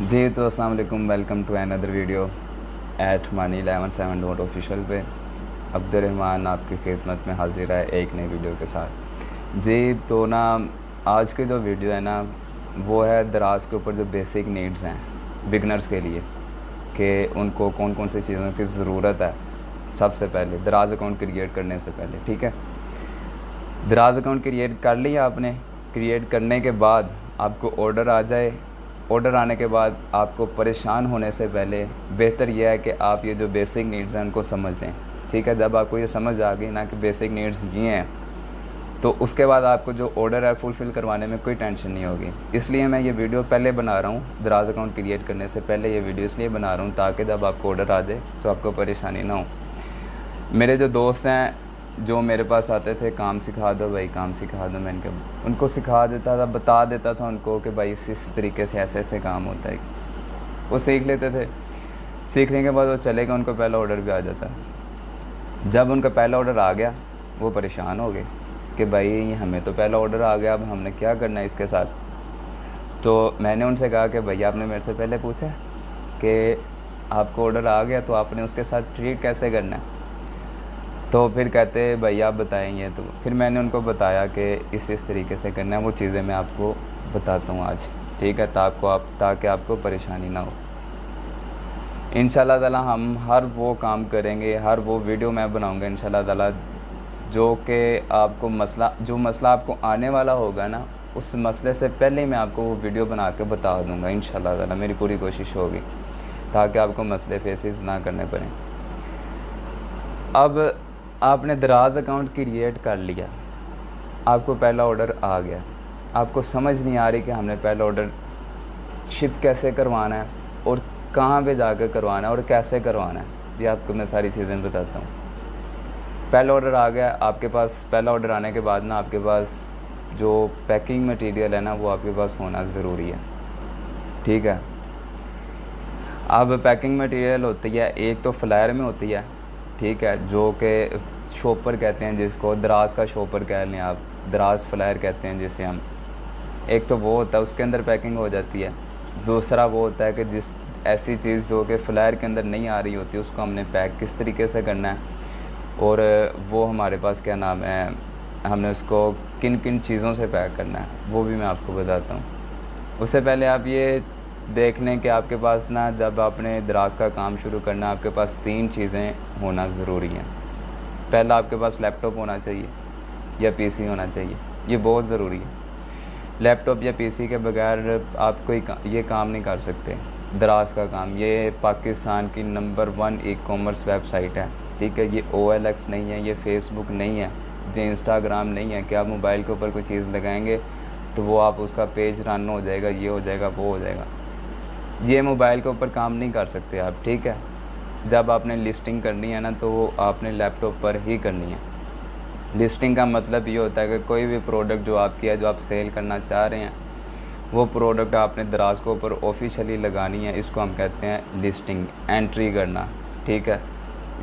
जी तो अस्सलाम वालेकुम, welcome to another video at Money11 7 official पे। अब्दुर्रहमान आपकी खिदमत में हाजिर है एक नई वीडियो के साथ। जी तो ना, आज की जो वीडियो है ना, वो है दराज के ऊपर जो बेसिक नीड्स हैं बिगनर्स के लिए, कि उनको कौन कौन सी चीज़ों की ज़रूरत है। सबसे पहले दराज अकाउंट क्रिएट करने से पहले, ठीक है, दराज अकाउंट क्रिएट कर लिया आपने। क्रिएट करने के बाद आपको ऑर्डर आ जाए। ऑर्डर आने के बाद आपको परेशान होने से पहले बेहतर यह है कि आप ये जो बेसिक नीड्स हैं उनको समझ लें, ठीक है। जब आपको ये समझ आ गई ना कि बेसिक नीड्स ये हैं, तो उसके बाद आपको जो ऑर्डर है फुलफ़िल करवाने में कोई टेंशन नहीं होगी। इसलिए मैं ये वीडियो पहले बना रहा हूँ, दराज अकाउंट क्रिएट करने से पहले ये वीडियो इसलिए बना रहा हूँ ताकि जब आपको ऑर्डर आ जाए तो आपको परेशानी ना हो। मेरे जो दोस्त हैं जो मेरे पास आते थे, काम सिखा दो भाई, काम सिखा दो, मैंने कहा उनको सिखा देता था, बता देता था उनको कि भाई इस तरीके से ऐसे ऐसे काम होता है। वो सीख लेते थे। सीखने के बाद वो चले गए, उनको पहला ऑर्डर भी आ जाता। जब उनका पहला ऑर्डर आ गया वो परेशान हो गए कि भाई हमें तो पहला ऑर्डर आ गया, अब हमने क्या करना है इसके साथ। तो मैंने उनसे कहा कि भैया आपने मेरे से पहले पूछा कि आपको ऑर्डर आ गया तो आपने उसके साथ ट्रीट कैसे करना है। तो फिर कहते भैया आप बताएंगे, तो फिर मैंने उनको बताया कि इस तरीके से करना है। वो चीज़ें मैं आपको बताता हूँ आज, ठीक है, ताकि आपको परेशानी ना हो। इंशाल्लाह ताला हम हर वो काम करेंगे, हर वो वीडियो मैं बनाऊँगा इंशाल्लाह ताला, जो कि आपको जो मसला आपको आने वाला होगा ना, उस मसले से पहले मैं आपको वो वीडियो बना के बता दूँगा इंशाल्लाह ताला। मेरी पूरी कोशिश होगी ताकि आपको मसले फेसेस ना करने पड़ें। अब आपने दराज अकाउंट क्रिएट कर लिया, आपको पहला ऑर्डर आ गया, आपको समझ नहीं आ रही कि हमने पहला ऑर्डर शिप कैसे करवाना है और कहाँ पे जाकर करवाना है और कैसे करवाना है। ये आपको मैं सारी चीज़ें बताता हूँ। पहला ऑर्डर आ गया आपके पास। पहला ऑर्डर आने के बाद ना आपके पास जो पैकिंग मटेरियल है ना, वो आपके पास होना ज़रूरी है, ठीक है। अब पैकिंग मटेरियल होती है, एक तो फ्लायर में होती है, ठीक है, जो कि शॉपर कहते हैं जिसको, दराज का शॉपर कह लें आप, दराज फ्लायर कहते हैं जिसे हम। एक तो वो होता है, उसके अंदर पैकिंग हो जाती है। दूसरा वो होता है कि जिस ऐसी चीज़ जो कि फ्लायर के अंदर नहीं आ रही होती, उसको हमने पैक किस तरीके से करना है, और वो हमारे पास क्या नाम है, हमने उसको किन किन चीज़ों से पैक करना है, वो भी मैं आपको बताता हूँ। उससे पहले आप ये देख लें कि आपके पास ना, जब आपने दराज का काम शुरू करना है, आपके पास 3 चीज़ें होना ज़रूरी हैं। पहला आपके पास लैपटॉप होना चाहिए या पीसी होना चाहिए, ये बहुत ज़रूरी है। लैपटॉप या पीसी के बगैर आप कोई ये काम नहीं कर सकते, दराज का काम। ये पाकिस्तान की नंबर 1 ई-कॉमर्स वेबसाइट है, ठीक है। ये OLX नहीं है, ये फेसबुक नहीं है, ये इंस्टाग्राम नहीं है कि आप मोबाइल के ऊपर कोई चीज़ लगाएंगे तो वो आप उसका पेज रन हो जाएगा, ये हो जाएगा, वो हो जाएगा। ये मोबाइल के ऊपर काम नहीं कर सकते आप, ठीक है। जब आपने लिस्टिंग करनी है ना, तो वो आपने लैपटॉप पर ही करनी है। लिस्टिंग का मतलब ये होता है कि कोई भी प्रोडक्ट जो आपकी है, जो आप सेल करना चाह रहे हैं, वो प्रोडक्ट आपने दराज के ऊपर ऑफिशियली लगानी है। इसको हम कहते हैं लिस्टिंग, एंट्री करना, ठीक है,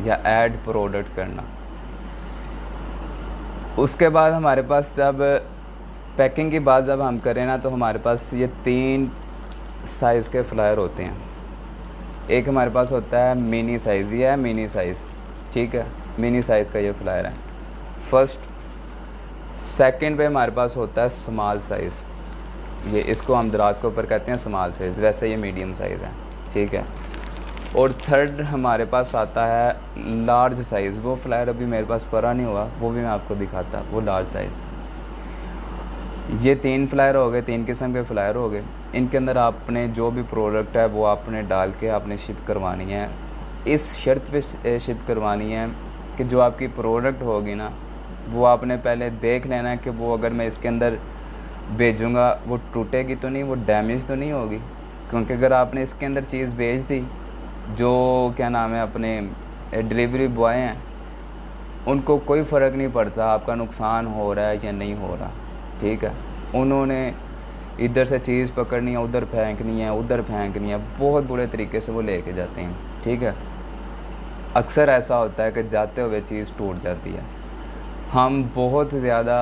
या ऐड प्रोडक्ट करना। उसके बाद हमारे पास जब पैकिंग की बात जब हम करें ना, तो हमारे पास ये 3 साइज़ के फ्लायर होते हैं। एक हमारे पास होता है मिनी साइज़, ये है मिनी साइज़, ठीक है, मिनी साइज़ का ये फ्लायर है फर्स्ट। सेकंड पे हमारे पास होता है स्मॉल साइज़, ये इसको हम दराज के ऊपर कहते हैं स्मॉल साइज़, वैसे ये मीडियम साइज़ है, ठीक है। और थर्ड हमारे पास आता है लार्ज साइज़। वो फ्लायर अभी मेरे पास पड़ा नहीं हुआ, वो भी मैं आपको दिखाता, वो लार्ज साइज़। ये 3 फ्लायर हो गए, 3 किस्म के फ्लायर हो गए। इनके अंदर आपने जो भी प्रोडक्ट है वो आपने डाल के आपने शिप करवानी है। इस शर्त पे शिप करवानी है कि जो आपकी प्रोडक्ट होगी ना, वो आपने पहले देख लेना है कि वो अगर मैं इसके अंदर भेजूँगा वो टूटेगी तो नहीं, वो डैमेज तो नहीं होगी। क्योंकि अगर आपने इसके अंदर चीज़ भेज दी, जो क्या नाम है अपने डिलीवरी बॉय हैं, उनको कोई फ़र्क नहीं पड़ता आपका नुकसान हो रहा है या नहीं हो रहा, ठीक है। उन्होंने इधर से चीज़ पकड़नी है, उधर फेंकनी है, उधर फेंकनी है, बहुत बुरे तरीके से वो लेके जाते हैं, ठीक है। अक्सर ऐसा होता है कि जाते हुए चीज़ टूट जाती है। हम बहुत ज़्यादा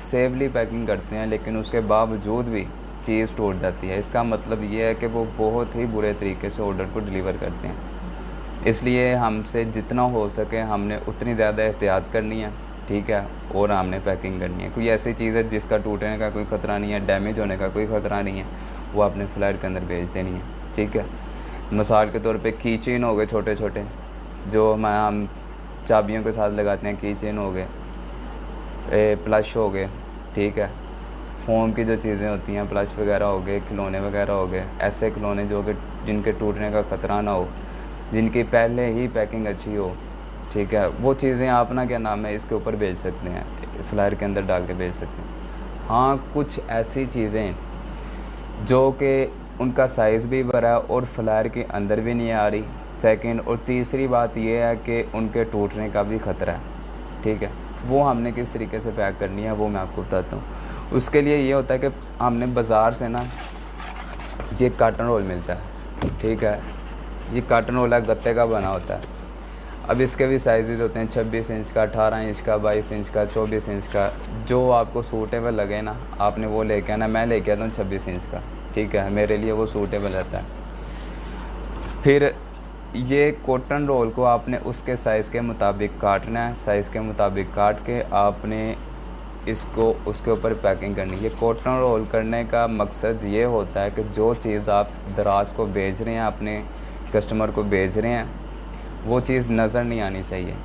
सेफली पैकिंग करते हैं, लेकिन उसके बावजूद भी चीज़ टूट जाती है, इसका मतलब ये है कि वो बहुत ही बुरे तरीके से ऑर्डर को डिलीवर करते हैं। इसलिए हमसे जितना हो सके हमने उतनी ज़्यादा एहतियात करनी है, ठीक है, और हमने पैकिंग करनी है। कोई ऐसी चीज़ है जिसका टूटने का कोई ख़तरा नहीं है, डैमेज होने का कोई ख़तरा नहीं है, वो आपने फ्लाइट के अंदर भेज देनी है, ठीक है। मिसाल के तौर पे की चेन हो गए छोटे छोटे, जो हम चाबियों के साथ लगाते हैं, की चेन हो गए, प्लश हो गए, ठीक है, फ़ोम की जो चीज़ें होती हैं, प्लश वगैरह हो गए, खिलौने वगैरह हो गए, ऐसे खिलौने जो कि जिनके टूटने का ख़तरा ना हो, जिनकी पहले ही पैकिंग अच्छी हो, ठीक है, वो चीज़ें आप ना क्या नाम है इसके ऊपर भेज सकते हैं, फ्लायर के अंदर डाल के भेज सकते हैं। हाँ, कुछ ऐसी चीज़ें जो कि उनका साइज़ भी बड़ा है और फ्लायर के अंदर भी नहीं आ रही, सेकंड, और तीसरी बात ये है कि उनके टूटने का भी ख़तरा है, ठीक है, वो हमने किस तरीके से पैक करनी है वो मैं आपको बताता हूँ। उसके लिए ये होता है कि हमने बाज़ार से ना ये काटन रोल मिलता है, ठीक है, ये काटन रोल गत्ते का बना होता है। अब इसके भी साइज़ होते हैं 26 इंच का, 18 इंच का, 22 इंच का, 24 इंच का, जो आपको सूटेबल लगे ना आपने वो लेके आना। मैं लेके आता हूँ 26 इंच का, ठीक है, मेरे लिए वो सूटेबल रहता है। फिर ये कॉटन रोल को आपने उसके साइज़ के मुताबिक काटना है, साइज़ के मुताबिक काट के आपने इसको उसके ऊपर पैकिंग करनी है। ये कॉटन रोल करने का मकसद ये होता है कि जो चीज़ आप दराज को भेज रहे हैं, अपने कस्टमर को भेज रहे हैं, वो चीज़ नज़र नहीं आनी चाहिए,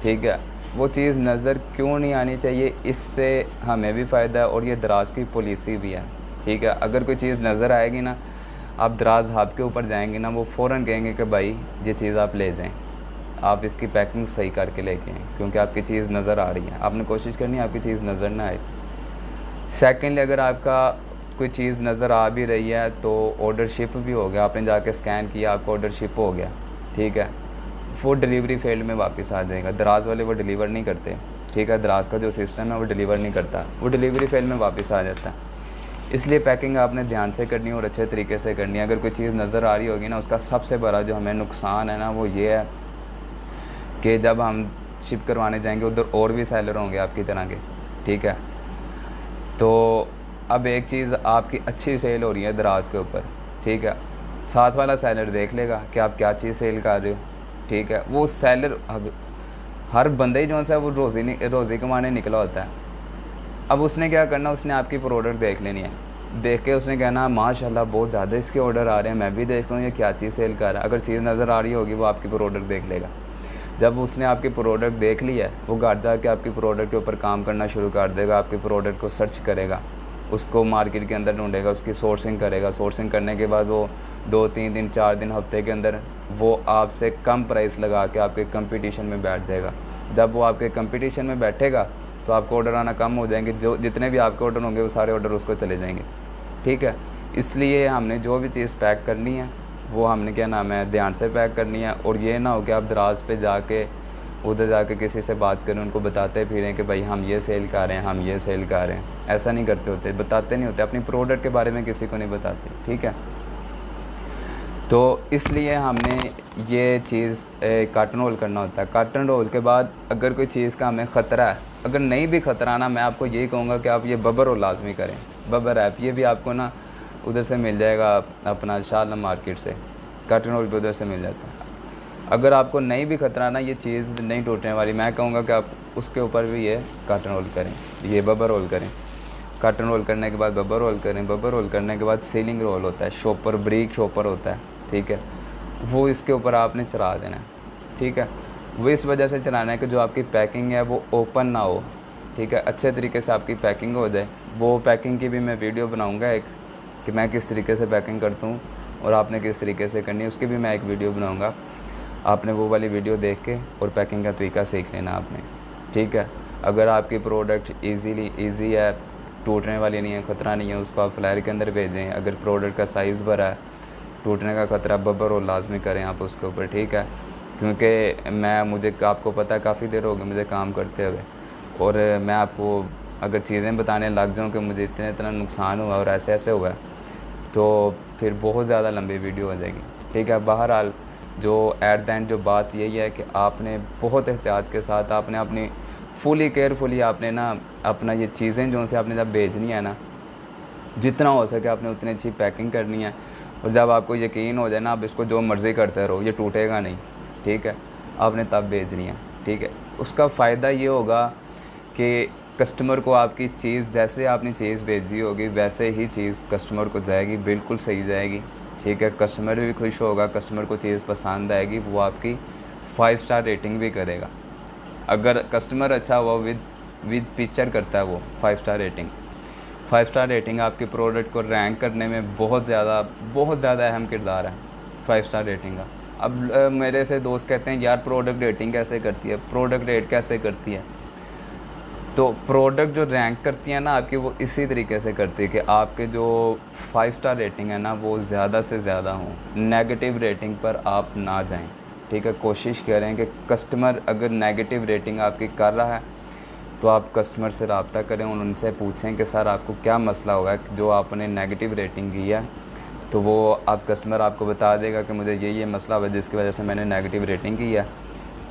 ठीक है। वो चीज़ नज़र क्यों नहीं आनी चाहिए, इससे हमें भी फ़ायदा है और ये दराज की पॉलिसी भी है, ठीक है। अगर कोई चीज़ नज़र आएगी ना, आप दराज हाब के ऊपर जाएंगे ना, वो फ़ौरन कहेंगे कि भाई ये चीज़ आप ले जाएं, आप इसकी पैकिंग सही करके लेके आएँ, क्योंकि आपकी चीज़ नज़र आ रही है। आपने कोशिश करनी है आपकी चीज़ नज़र ना आए। सेकेंडली, अगर आपका कोई चीज़ नज़र आ भी रही है तो ऑर्डर शिप भी हो गया, आपने जाके स्कैन किया, आपका ऑर्डर शिप हो गया, ठीक है, वो डिलीवरी फील्ड में वापस आ जाएगा। दराज वाले वो डिलीवर नहीं करते, ठीक है, दराज का जो सिस्टम है वो डिलीवर नहीं करता, वो डिलीवरी फील्ड में वापस आ जाता है। इसलिए पैकिंग आपने ध्यान से करनी है और अच्छे तरीके से करनी है। अगर कोई चीज़ नज़र आ रही होगी ना, उसका सबसे बड़ा जो हमें नुकसान है ना वो ये है कि जब हम शिप करवाने जाएंगे उधर और भी सेलर होंगे आपकी तरह के, ठीक है। तो अब एक चीज़ आपकी अच्छी सेल हो रही है दराज के ऊपर, ठीक है, साथ वाला सेलर देख लेगा कि आप क्या चीज़ सेल कर रहे हो, ठीक है। वो सेलर, अब हर बंदे ही जो सा वो रोज़ी कमाने निकला होता है। अब उसने क्या करना, उसने आपकी प्रोडक्ट देख लेनी है, देख के उसने कहना माशाल्लाह बहुत ज़्यादा इसके ऑर्डर आ रहे हैं, मैं भी देखता हूँ ये क्या चीज़ सेल कर रहा है। अगर चीज़ नज़र आ रही होगी वो आपकी प्रोडक्ट देख लेगा। जब उसने आपकी प्रोडक्ट देख ली है, वो घर जाके आपकी प्रोडक्ट के ऊपर काम करना शुरू कर देगा, आपकी प्रोडक्ट को सर्च करेगा, उसको मार्केट के अंदर ढूंढेगा, उसकी सोर्सिंग करेगा। सोर्सिंग करने के बाद वो 2-3 दिन, 4 दिन, हफ्ते के अंदर वो आपसे कम प्राइस लगा के आपके कंपटीशन में बैठ जाएगा। जब वो आपके कंपटीशन में बैठेगा तो आपको ऑर्डर आना कम हो जाएंगे, जो जितने भी आपके ऑर्डर होंगे वो सारे ऑर्डर उसको चले जाएंगे, ठीक है। इसलिए हमने जो भी चीज़ पैक करनी है वो हमने क्या नाम है ध्यान से पैक करनी है। और ये ना हो कि आप दराज पे जाके उधर जाके किसी से बात करें, उनको बताते फिरें कि भाई हम ये सेल कर रहे हैं, हम ये सेल कर रहे हैं। ऐसा नहीं करते होते, बताते नहीं होते, अपनी प्रोडक्ट के बारे में किसी को नहीं बताते, ठीक है। तो इसलिए हमने ये चीज़ कार्टन रोल करना होता है। कार्टन रोल के बाद अगर कोई चीज़ का हमें ख़तरा है, अगर नहीं भी ख़तरा ना, मैं आपको यही कहूँगा कि आप ये बबर रोल लाजमी करें, बबर ऐप, ये भी आपको ना उधर से मिल जाएगा, अपना शालम मार्केट से कार्टन रोल भी उधर से मिल जाता है। अगर आपको नहीं भी ख़तरा ना, ये चीज़ नहीं टूटने वाली, मैं कहूँगा कि आप उसके ऊपर भी ये कार्टन रोल करें, ये बबर रोल करें। कार्टन रोल करने के बाद बबर रोल करें, बबर रोल करने के बाद सीलिंग रोल होता है, शॉपर, ब्रिक शॉपर होता है, ठीक है, वो इसके ऊपर आपने चढ़ा देना है, ठीक है। वो इस वजह से चलाना है कि जो आपकी पैकिंग है वो ओपन ना हो, ठीक है, अच्छे तरीके से आपकी पैकिंग हो जाए। वो पैकिंग की भी मैं वीडियो बनाऊंगा एक, कि मैं किस तरीके से पैकिंग करता हूँ और आपने किस तरीके से करनी है, उसकी भी मैं एक वीडियो बनाऊँगा। आपने वो वाली वीडियो देख के और पैकिंग का तरीका सीख लेना आपने, ठीक है। अगर आपकी प्रोडक्ट ईजी है, टूटने वाली नहीं है, ख़तरा नहीं है, उसको आप फ्लायर के अंदर भेजें। अगर प्रोडक्ट का साइज़ बड़ा है, टूटने का ख़तरा, बबर और लाजमी करें आप उसके ऊपर, ठीक है। क्योंकि मुझे आपको पता है काफ़ी देर हो गई मुझे काम करते हुए, और मैं आपको अगर चीज़ें बताने लग जाऊँ कि मुझे इतना नुकसान हुआ और ऐसे ऐसे हुआ, तो फिर बहुत ज़्यादा लंबी वीडियो हो जाएगी, ठीक है। बहरहाल जो एट द एंड जो बात यही है कि आपने बहुत एहतियात के साथ, आपने अपनी फुली केयरफुली आपने ना अपना ये चीज़ें जो से आपने जब भेजनी है ना, जितना हो सके आपने उतनी अच्छी पैकिंग करनी है। और जब आपको यकीन हो जाए ना, आप इसको जो मर्ज़ी करते रहो, ये टूटेगा नहीं, ठीक है, आपने तब बेचनी है, ठीक है। उसका फ़ायदा ये होगा कि कस्टमर को आपकी चीज़, जैसे आपने चीज़ भेजी होगी वैसे ही चीज़ कस्टमर को जाएगी, बिल्कुल सही जाएगी, ठीक है। कस्टमर भी खुश होगा, कस्टमर को चीज़ पसंद आएगी, वो आपकी 5 स्टार रेटिंग भी करेगा। अगर कस्टमर अच्छा हुआ, विद पिक्चर करता है वो 5 स्टार रेटिंग। 5 स्टार रेटिंग आपके प्रोडक्ट को रैंक करने में बहुत ज़्यादा अहम किरदार है 5 स्टार रेटिंग का। अब मेरे से दोस्त कहते हैं यार प्रोडक्ट रेटिंग कैसे करती है, प्रोडक्ट रेट कैसे करती है। तो प्रोडक्ट जो रैंक करती है ना आपकी, वो इसी तरीके से करती है कि आपके जो 5 स्टार रेटिंग है ना वो ज़्यादा से ज़्यादा हों, नेगेटिव रेटिंग पर आप ना जाएं, ठीक है। कोशिश करें कि कस्टमर अगर नेगेटिव रेटिंग आपकी कर रहा है तो आप कस्टमर से रब्ता करें, उनसे पूछें कि सर आपको क्या मसला हुआ है जो आपने नेगेटिव रेटिंग की है। तो वो आप कस्टमर आपको बता देगा कि मुझे ये मसला हुआ जिसकी वजह से मैंने नेगेटिव रेटिंग की है।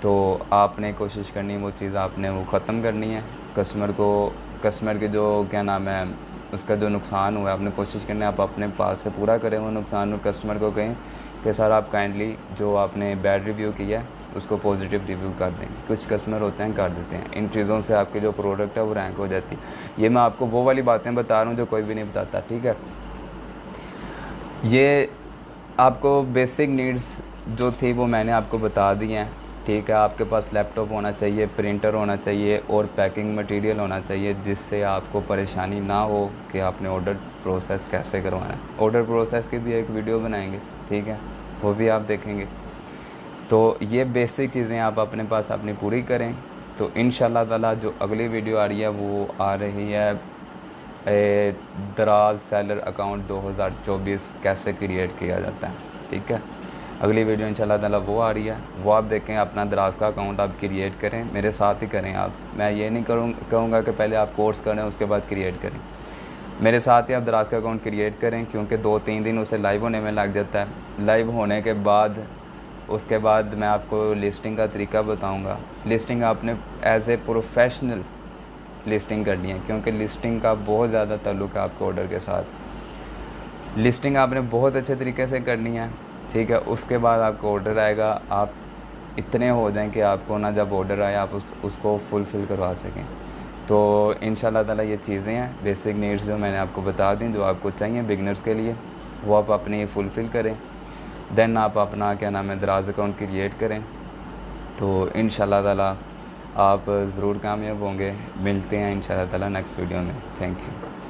तो आपने कोशिश करनी है वो चीज़ आपने वो ख़त्म करनी है। कस्टमर के जो क्या नाम है उसका जो नुकसान हुआ है आपने कोशिश करनी है आप अपने पास से पूरा करें वो नुकसान। और कस्टमर को कहें कि सर आप काइंडली जो आपने बैड रिव्यू किया है उसको पॉजिटिव रिव्यू कर दें। कुछ कस्टमर होते हैं कर देते हैं, इन चीज़ों से आपकी जो प्रोडक्ट है वो रैंक हो जाती है। ये मैं आपको वो वाली बातें बता रहा हूँ जो कोई भी नहीं बताता, ठीक है। ये आपको बेसिक नीड्स जो थी वो मैंने आपको बता दी हैं, ठीक है। आपके पास लैपटॉप होना चाहिए, प्रिंटर होना चाहिए और पैकिंग मटेरियल होना चाहिए जिससे आपको परेशानी ना हो कि आपने ऑर्डर प्रोसेस कैसे करवाना है। ऑर्डर प्रोसेस की भी एक वीडियो बनाएंगे, ठीक है, वो भी आप देखेंगे। तो ये बेसिक चीज़ें आप अपने पास अपनी पूरी करें तो इंशाल्लाह ताला जो अगली वीडियो आ रही है वो आ रही है दराज सेलर अकाउंट 2024 कैसे क्रिएट किया जाता है, ठीक है। अगली वीडियो इंशाल्लाह ताला वो आ रही है, वो आप देखें। अपना दराज का अकाउंट आप क्रिएट करें, मेरे साथ ही करें आप। मैं ये नहीं कहूँगा कि पहले आप कोर्स करें उसके बाद क्रिएट करें, मेरे साथ ही आप दराज का अकाउंट क्रिएट करें क्योंकि 2-3 दिन उसे लाइव होने में लग जाता है। लाइव होने के बाद उसके बाद मैं आपको लिस्टिंग का तरीका बताऊँगा। लिस्टिंग आपने एज ए प्रोफेशनल लिस्टिंग करनी है क्योंकि लिस्टिंग का बहुत ज़्यादा ताल्लुक़ है आपको ऑर्डर के साथ। लिस्टिंग आपने बहुत अच्छे तरीके से करनी है, ठीक है। उसके बाद आपको ऑर्डर आएगा, आप इतने हो जाएं कि आपको ना जब ऑर्डर आए आप उसको फुलफ़िल करवा सकें। तो इंशाल्लाह ताला ये चीज़ें हैं बेसिक नीड्स जो मैंने आपको बता दी जो आपको चाहिए बिगनर्स के लिए, वो आप अपने फुलफ़िल करें। देन आप अपना क्या नाम है दराज अकाउंट क्रिएट करें तो इंशाल्लाह ताला आप ज़रूर कामयाब होंगे। मिलते हैं इंशाल्लाह ताला नेक्स्ट वीडियो में। Thank you.